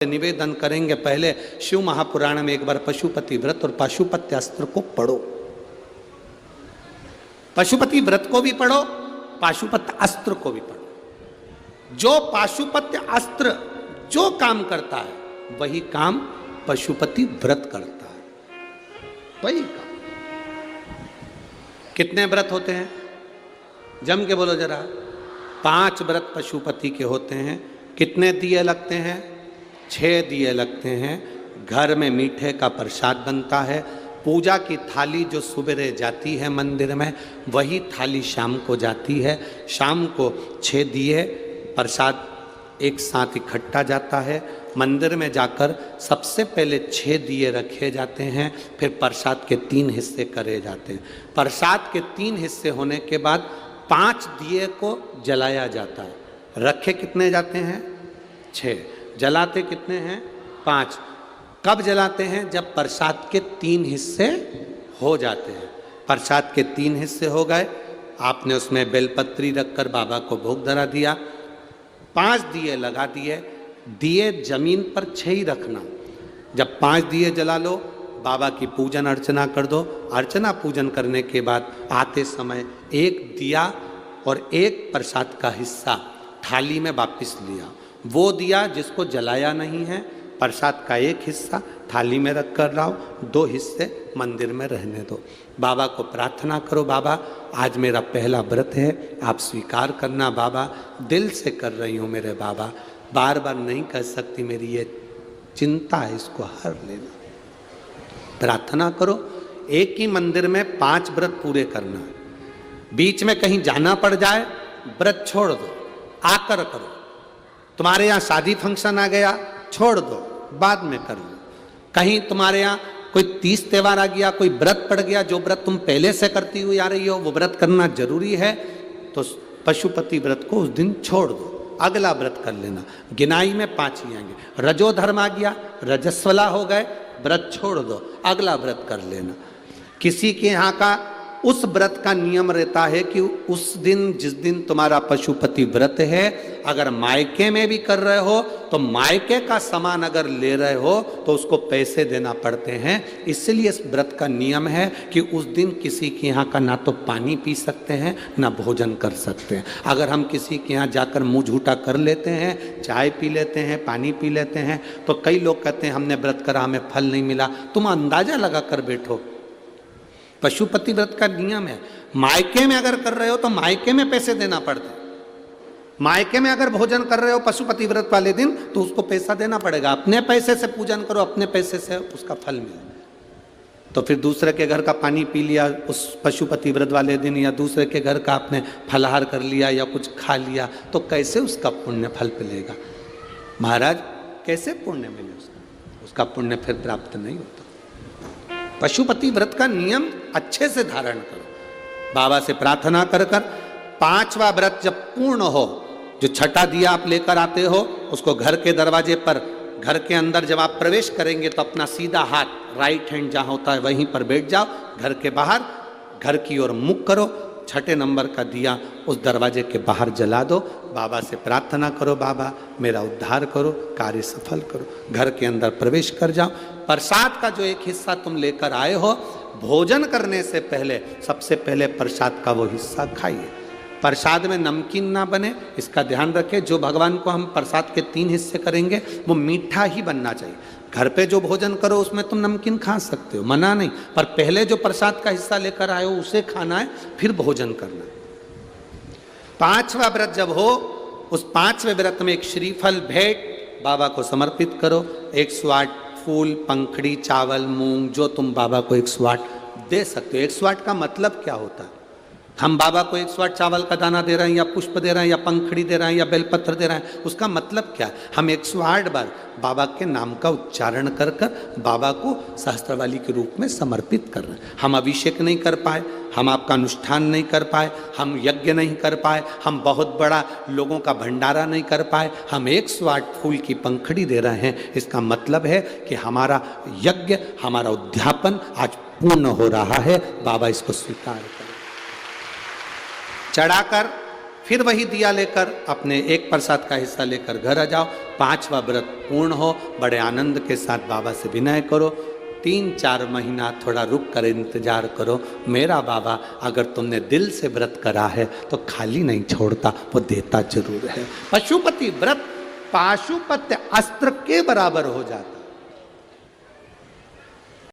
निवेदन करेंगे। पहले शिव महापुराण में एक बार पशुपति व्रत और पाशुपत्य अस्त्र को पढ़ो। पशुपति व्रत को भी पढ़ो, पाशुपत्य अस्त्र को भी पढ़ो। जो पाशुपत्य अस्त्र जो काम करता है वही काम पशुपति व्रत करता है, वही काम। कितने व्रत होते हैं? जम के बोलो जरा। 5 व्रत पशुपति के होते हैं। कितने दिए लगते हैं? 6 दिए लगते हैं। घर में मीठे का प्रसाद बनता है। पूजा की थाली जो सुबह जाती है मंदिर में, वही थाली शाम को जाती है। शाम को 6 दिए प्रसाद एक साथ इकट्ठा जाता है। मंदिर में जाकर सबसे पहले 6 दिए रखे जाते हैं, फिर प्रसाद के 3 हिस्से करे जाते हैं। प्रसाद के 3 हिस्से होने के बाद 5 दिए को जलाया जाता है। रखे कितने जाते हैं? 6। जलाते कितने हैं? 5। कब जलाते हैं? जब प्रसाद के 3 हिस्से हो जाते हैं। प्रसाद के 3 हिस्से हो गए, आपने उसमें बेलपत्री रखकर बाबा को भोग धरा दिया। 5 दिए लगा दिए। दिए जमीन पर 6 ही रखना। जब 5 दिए जला लो, बाबा की पूजन अर्चना कर दो। अर्चना पूजन करने के बाद आते समय 1 दिया और 1 प्रसाद का हिस्सा थाली में वापस लिया। वो दिया जिसको जलाया नहीं है, प्रसाद का 1 हिस्सा थाली में रख कर लाओ, 2 हिस्से मंदिर में रहने दो। बाबा को प्रार्थना करो, बाबा आज मेरा पहला व्रत है, आप स्वीकार करना। बाबा दिल से कर रही हूँ मेरे बाबा, बार बार नहीं कह सकती, मेरी ये चिंता है, इसको हर लेना। प्रार्थना करो। एक ही मंदिर में 5 व्रत पूरे करना है। बीच में कहीं जाना पड़ जाए, व्रत छोड़ दो, आकर करो। तुम्हारे यहाँ शादी फंक्शन आ गया, छोड़ दो, बाद में कर लो। कहीं तुम्हारे यहाँ कोई 30 त्योहार आ गया, कोई व्रत पड़ गया, जो व्रत तुम पहले से करती हुई आ रही हो वो व्रत करना जरूरी है, तो पशुपति व्रत को उस दिन छोड़ दो, अगला व्रत कर लेना। गिनाई में 5 ही आएंगे। रजोधर्म आ गया, रजस्वला हो गए, व्रत छोड़ दो, अगला व्रत कर लेना। किसी के यहाँ का उस व्रत का नियम रहता है कि उस दिन, जिस दिन तुम्हारा पशुपति व्रत है, अगर मायके में भी कर रहे हो तो मायके का सामान अगर ले रहे हो तो उसको पैसे देना पड़ते हैं। इसलिए इस व्रत का नियम है कि उस दिन किसी के यहाँ का ना तो पानी पी सकते हैं ना भोजन कर सकते हैं। अगर हम किसी के यहाँ जाकर मुँह झूठा कर लेते हैं, चाय पी लेते हैं, पानी पी लेते हैं, तो कई लोग कहते हैं हमने व्रत करा, हमें फल नहीं मिला। तुम अंदाजा लगा कर बैठो, पशुपति व्रत का नियम है। मायके में अगर कर रहे हो तो मायके में पैसे देना पड़ता है। मायके में अगर भोजन कर रहे हो पशुपति व्रत वाले दिन तो उसको पैसा देना पड़ेगा। अपने पैसे से पूजन करो, अपने पैसे से उसका फल मिले। तो फिर दूसरे के घर का पानी पी लिया उस पशुपति व्रत वाले दिन, या दूसरे के घर का आपने फलाहार कर लिया या कुछ खा लिया, तो कैसे उसका पुण्य फल मिलेगा? महाराज कैसे पुण्य मिले? उसका पुण्य फिर प्राप्त नहीं होता। पशुपति व्रत का नियम अच्छे से धारण करो। बाबा से प्रार्थना कर कर 5वां व्रत जब पूर्ण हो, जो 6ठा दिया आप लेकर आते हो, उसको घर के दरवाजे पर, घर के अंदर जब आप प्रवेश करेंगे तो अपना सीधा हाथ राइट हैंड जहाँ होता है वहीं पर बैठ जाओ। घर के बाहर घर की ओर मुख करो। 6ठे नंबर का दिया उस दरवाजे के बाहर जला दो। बाबा से प्रार्थना करो, बाबा मेरा उद्धार करो, कार्य सफल करो। घर के अंदर प्रवेश कर जाओ। प्रसाद का जो 1 हिस्सा तुम लेकर आए हो, भोजन करने से पहले सबसे पहले प्रसाद का वो हिस्सा खाइए। प्रसाद में नमकीन ना बने, इसका ध्यान रखें। जो भगवान को हम प्रसाद के 3 हिस्से करेंगे वो मीठा ही बनना चाहिए। घर पे जो भोजन करो उसमें तुम नमकीन खा सकते हो, मना नहीं, पर पहले जो प्रसाद का हिस्सा लेकर आए हो उसे खाना है, फिर भोजन करना है। 5वां व्रत जब हो, उस 5वें व्रत में एक श्रीफल भेंट बाबा को समर्पित करो। 108 फूल, पंखड़ी, चावल, मूंग, जो तुम बाबा को 108 दे सकते हो। 108 का मतलब क्या होता है? हम बाबा को 108 चावल का दाना दे रहे हैं, या पुष्प दे रहे हैं, या पंखड़ी दे रहे हैं, या बेलपत्र दे रहे हैं, उसका मतलब क्या है? हम 108 बार बाबा के नाम का उच्चारण कर कर बाबा को सहस्त्रवाली के रूप में समर्पित कर रहे हैं। हम अभिषेक नहीं कर पाए, हम आपका अनुष्ठान नहीं कर पाए, हम यज्ञ नहीं कर पाए, हम बहुत बड़ा लोगों का भंडारा नहीं कर पाए, हम 108 फूल की पंखड़ी दे रहे हैं। इसका मतलब है कि हमारा यज्ञ, हमारा उद्यापन आज पूर्ण हो रहा है। बाबा इसको स्वीकार करें। चढ़ाकर फिर वही दिया लेकर अपने एक प्रसाद का हिस्सा लेकर घर आ जाओ। 5वां व्रत पूर्ण हो, बड़े आनंद के साथ बाबा से विनय करो। 3-4 महीना थोड़ा रुक कर इंतजार करो। मेरा बाबा अगर तुमने दिल से व्रत करा है तो खाली नहीं छोड़ता, वो देता जरूर है। पशुपति व्रत पाशुपत्य अस्त्र के बराबर हो जाता।